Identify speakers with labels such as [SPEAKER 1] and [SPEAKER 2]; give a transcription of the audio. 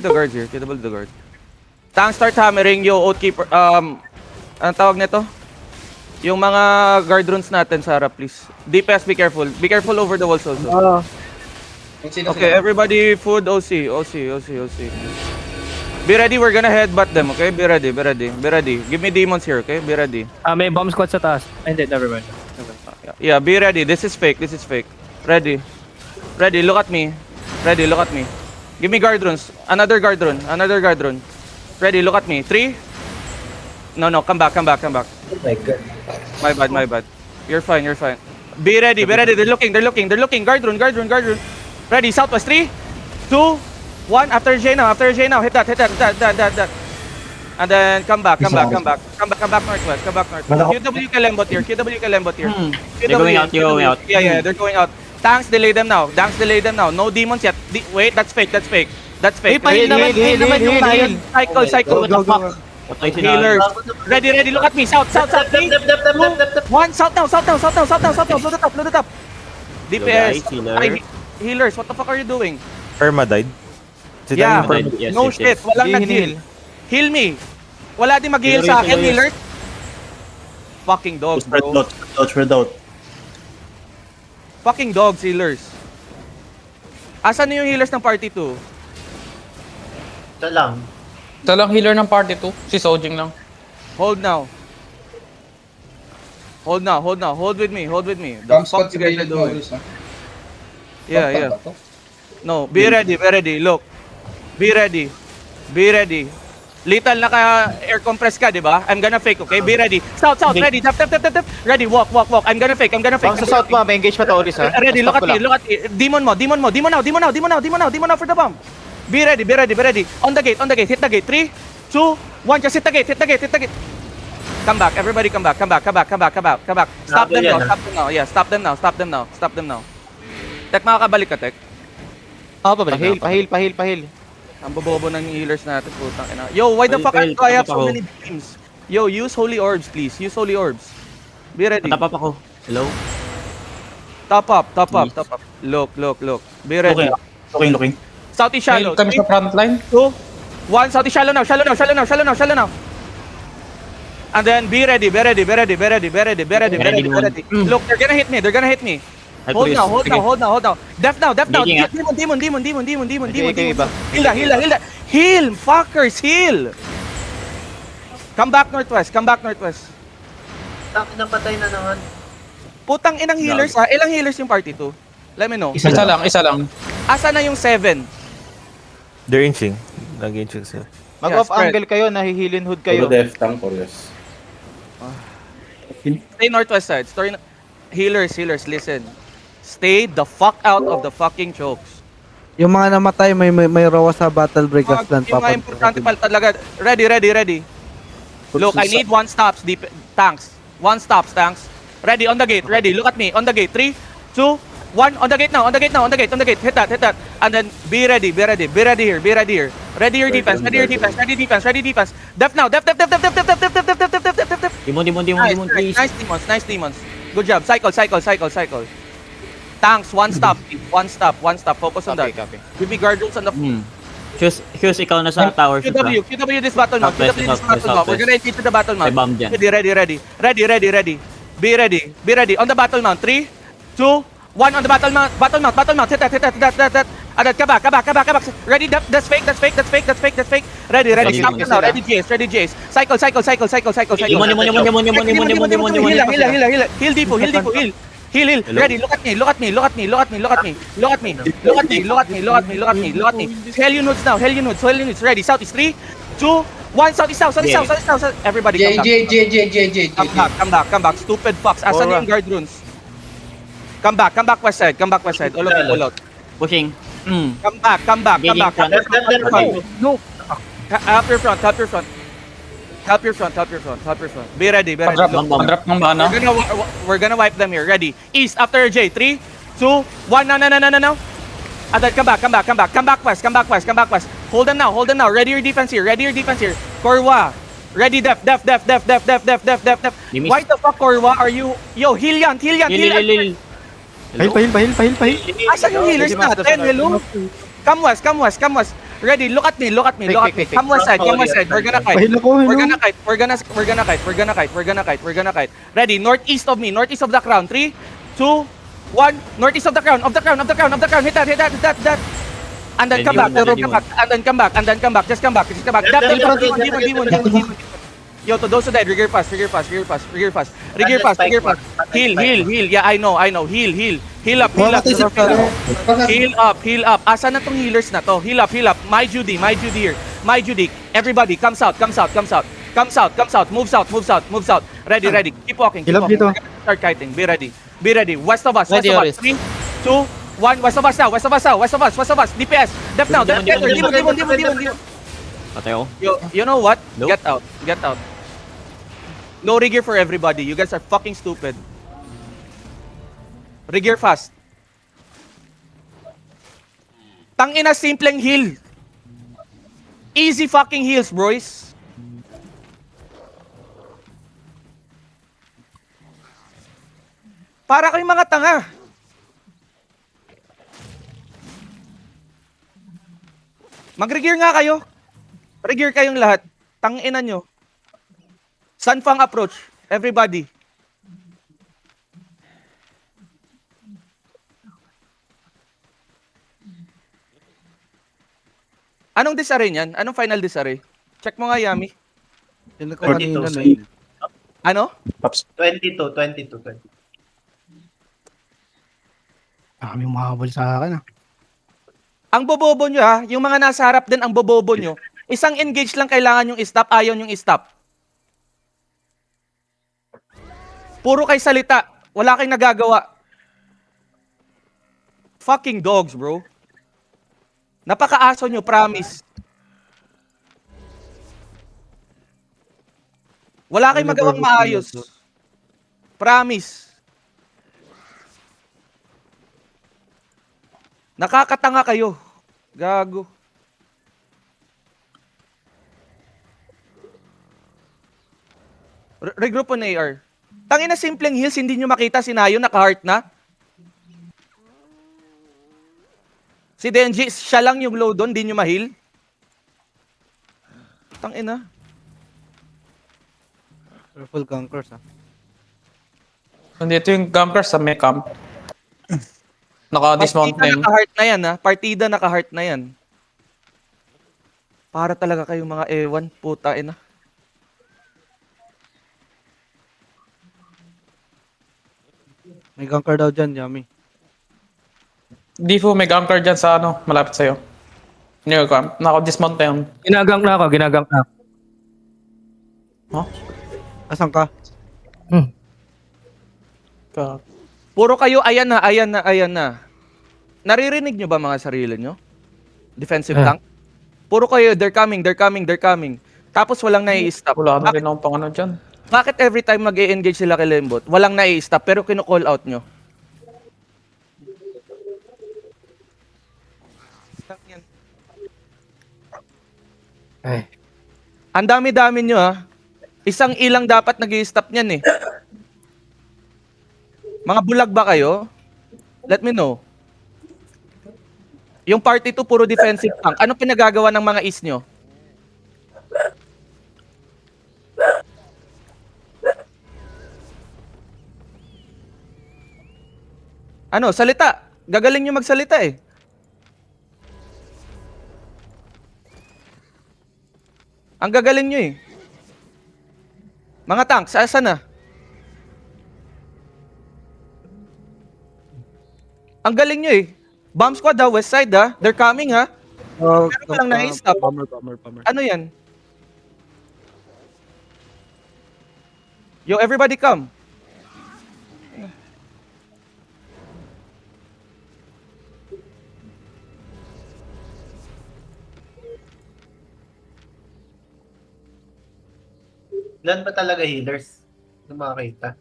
[SPEAKER 1] The guards here. QW the guard. Tank start hammering yung Oathkeeper. Anong tawag nito? Yung mga guard runes natin sa harap, please. DPS, be careful. Be careful over the walls also. Okay, everybody food OC. Be ready, we're gonna headbutt them, okay? Be ready. Give me demons here, okay? Be ready.
[SPEAKER 2] May bomb squad sa taas. Hindi, never mind.
[SPEAKER 1] Yeah, be ready. This is fake. Ready, look at me. Give me guard runes. Another guard rune. Ready, look at me. 3. No, come back.
[SPEAKER 3] Oh my god.
[SPEAKER 1] My bad. You're fine. Be ready. They're looking. Guard rune. Ready, southwest. 3, 2, 1. After J now. Hit that. And then come back northwest. QW Kalembot here.
[SPEAKER 4] They're going out,
[SPEAKER 1] Yeah, they're going out. Tanks, delay them now. No demons yet. Wait, that's fake.
[SPEAKER 2] Heal naman yung lion.
[SPEAKER 1] Cycle.
[SPEAKER 4] Patay si
[SPEAKER 1] Healers. Ready. Look at me. South. 3, 2, 1. South now. Load it up. DPS.
[SPEAKER 4] guys, healer.
[SPEAKER 1] Healers, what the fuck are you doing?
[SPEAKER 5] Perma died. Si
[SPEAKER 1] Yeah.
[SPEAKER 5] Daniel Perma.
[SPEAKER 4] Yes,
[SPEAKER 1] No
[SPEAKER 4] yes,
[SPEAKER 1] shit.
[SPEAKER 4] yes.
[SPEAKER 1] Walang nag-heal. Heal me. Wala din mag-heal sa akin, healers. Fucking dogs, bro.
[SPEAKER 5] Spread out.
[SPEAKER 1] Fucking dogs, healers. Asan na yung healers ng party 2?
[SPEAKER 3] Ito lang.
[SPEAKER 6] Ito lang healer ng party 2. Si Sojing lang.
[SPEAKER 1] Hold now. Hold with me. The fuck you guys are doing? Yeah. No, be ready. Look. Be ready. Lethal naka-air compress ka, di ba? I'm gonna fake, okay? Be ready. South. Ready. Tap. Ready, walk. I'm gonna fake.
[SPEAKER 2] Bang sa south pa, may engage pa to Oris ha.
[SPEAKER 1] Ready, look at me. Demon mo. Demon now. Be ready. On the gate. Hit the gate. 3, 2, 1. Just hit the gate. Come back. Everybody come back. Stop them now. Tek, makakabalik ka, Tek.
[SPEAKER 2] Pahil.
[SPEAKER 1] Ang bobobo ng healers natin, putang ina. Yo, why the fuck do I have so many beams? Yo, use holy orbs, please. Be ready.
[SPEAKER 4] Patap ako. Hello?
[SPEAKER 1] Top up. Look. Be ready.
[SPEAKER 5] Looking.
[SPEAKER 1] Southeast shallow.
[SPEAKER 6] Heal kami sa front line.
[SPEAKER 1] 2, 1. Southeast shallow now. And then be ready. Look, they're gonna hit me. Hold now. Def now. Demon. Heal, fuckers, heal. Come back northwest.
[SPEAKER 3] Tak, napatay na naman.
[SPEAKER 1] Putang inang healers ha. Ilang healers yung party 2? Let me know.
[SPEAKER 6] Isa lang.
[SPEAKER 1] Asa na yung 7?
[SPEAKER 5] They're inching. Nag-inching sila.
[SPEAKER 2] Mag-off
[SPEAKER 1] spread.
[SPEAKER 2] angle kayo, nahihilin hood kayo.
[SPEAKER 1] Stay northwest side. Healers, listen. Stay the fuck out of the fucking chokes.
[SPEAKER 7] Yung mga namatay, may rawa sa battle breakers land.
[SPEAKER 1] Yung mga importante pala talaga. Ready. Look, I need 1 stops, tanks. 1 stops, tanks. Ready, on the gate. Ready, look at me. On the gate. 3, 2, 1. On the gate now. Hit that. And then be ready here. Ready your defense. Def now. Def.
[SPEAKER 4] Demon, please.
[SPEAKER 1] Nice demons. Good job. Cycle. Tanks, 1 stop. Focus on that.
[SPEAKER 2] Copy.
[SPEAKER 1] Give me guard rules on the
[SPEAKER 4] Hughes, ikaw na sa tower shoot
[SPEAKER 1] QW this battle map. We're gonna engage to the battle map.
[SPEAKER 4] May bomb dyan.
[SPEAKER 1] Ready. Be ready. On the battle mount. 3, 2, 1. On the battle mount. Hit that. And then come back. Ready. That's fake. Ready. Stop them now. Ready, Jace. Cycle.
[SPEAKER 4] Demon.
[SPEAKER 1] Heal Deepo. Heal. Ready. Look at me. Hellion Hoods now. Ready. Southeast. 3, 2, 1. Southeast. Everybody come back. Stupid fucks. Asan yung guard runes? Come back west side. All of you, all out.
[SPEAKER 4] Pushing.
[SPEAKER 1] Come back. No. Help your front. Be ready.
[SPEAKER 6] Drop ng mana.
[SPEAKER 1] We're gonna wipe them here. Ready. East after J. 3, 2, 1. No. And then come back west. Hold them now. Ready your defense here. Korwa. Ready, def. Why the fuck, Korwa, are you... Yo, heal yan.
[SPEAKER 4] Heal.
[SPEAKER 7] Pahil.
[SPEAKER 1] Asan yung healers natin? Hello? Come west. Ready, look at me, look at me,
[SPEAKER 2] Wait,
[SPEAKER 1] look at
[SPEAKER 2] wait,
[SPEAKER 1] me.
[SPEAKER 2] wait,
[SPEAKER 1] Come one side, come one
[SPEAKER 3] Sorry,
[SPEAKER 1] side. We're gonna kite.
[SPEAKER 7] Pahil ako,
[SPEAKER 1] We're
[SPEAKER 7] hello.
[SPEAKER 1] gonna kite, we're gonna kite, we're gonna kite, we're gonna kite, we're gonna kite, we're gonna kite. Ready, northeast of me, northeast of the crown. 3, 2, 1. Northeast of the crown, of the crown, of the crown, of the crown. Hit that, hit that, hit that, hit that. And then come back,
[SPEAKER 4] Anyone,
[SPEAKER 1] come back, and then come back, and then come back. Just come back, just come back. That, demon. Yo, to those who died, rigor fast, rigor fast, rigor fast, rigor fast, rigor fast, rigor fast. Heal, heal, heal. Yeah, I know. Heal, heal. Heal up, heal up.
[SPEAKER 7] Mamatay sa karo.
[SPEAKER 1] Heal up, heal up. Asa na tong healers na to? Heal up, heal up. My Judy here. My Judy. Everybody, come south. Come south. Move south. Ready. Keep walking.
[SPEAKER 2] Heal up dito.
[SPEAKER 1] Start kiting. Be ready. West of us.
[SPEAKER 2] Ready, Oris.
[SPEAKER 1] 3, 2, 1. West of us now. West of us. DPS. Def now. Demon.
[SPEAKER 4] Patay ako.
[SPEAKER 1] You know what?
[SPEAKER 4] Nope.
[SPEAKER 1] Get out. No rigor for everybody. You guys are fucking stupid. Rigor fast. Tangina, simpleng heal. Easy fucking heals, boys. Para kayong mga tanga. Mag-regear nga kayo. Regear kayong lahat. Tangina nyo. Sanfang approach. Everybody. Anong disarray niyan? Anong final disarray? Check mo nga, Yami.
[SPEAKER 7] Yun ako kanina na
[SPEAKER 3] 22.
[SPEAKER 1] Ano?
[SPEAKER 3] 22.
[SPEAKER 7] Kami mahabol sa akin ah.
[SPEAKER 1] Ang bobobo nyo ha, yung mga nasa harap din ang bobobo nyo, isang engage lang kailangan yung stop, ayaw yung stop. Puro kay salita, wala kayong nagagawa. Fucking dogs, bro. Napakaaso nyo, promise. Wala kayong magawang maayos. Promise. Nakakatanga kayo. Gago. Regroup on AR. Tangina simpleng heals, hindi nyo makita si Nayo naka-heart na. Si Denji, siya lang yung low doon, hindi nyo ma-heal. Tangina.
[SPEAKER 7] Full conquers ah.
[SPEAKER 6] Nandito yung ganker sa may camp. Naka-dismount na yun.
[SPEAKER 1] Naka-heart na yan ha. Partida naka-heart na yan. Para talaga kayong mga ewan, puta ina.
[SPEAKER 7] May ganker daw dyan, Yami.
[SPEAKER 6] Difu, may ganker dyan sa ano, malapit sa'yo. Near camp. Naka-dismount na yun.
[SPEAKER 2] Ginagank na ako.
[SPEAKER 6] Huh?
[SPEAKER 7] Asan ka?
[SPEAKER 1] Puro kayo ayan na. Naririnig nyo ba mga sarili nyo? Defensive tank? Puro kayo, they're coming. Tapos walang nai-stop.
[SPEAKER 6] Wala na rin akong pang ano dyan.
[SPEAKER 1] Bakit every time mag-e-engage sila kay Lembot, walang nai-stop pero kino-call out nyo? Ang dami-dami nyo ha. Isang ilang dapat nag-i-stop niyan eh. Mga bulag ba kayo? Let me know. Yung party 2 puro defensive tank. Ano pinagagawa ng mga is nyo? Ano, salita. Gagaling nyo magsalita eh. Ang gagaling nyo eh. Mga tanks, asan na? Ang galing nyo eh. Bomb squad ha, west side ha. They're coming ha.
[SPEAKER 7] Oh,
[SPEAKER 1] Pero walang nai-stop.
[SPEAKER 7] Bummer.
[SPEAKER 1] Ano yan? Yo, everybody come.
[SPEAKER 3] Ilan ba talaga healers? Hindi makakita.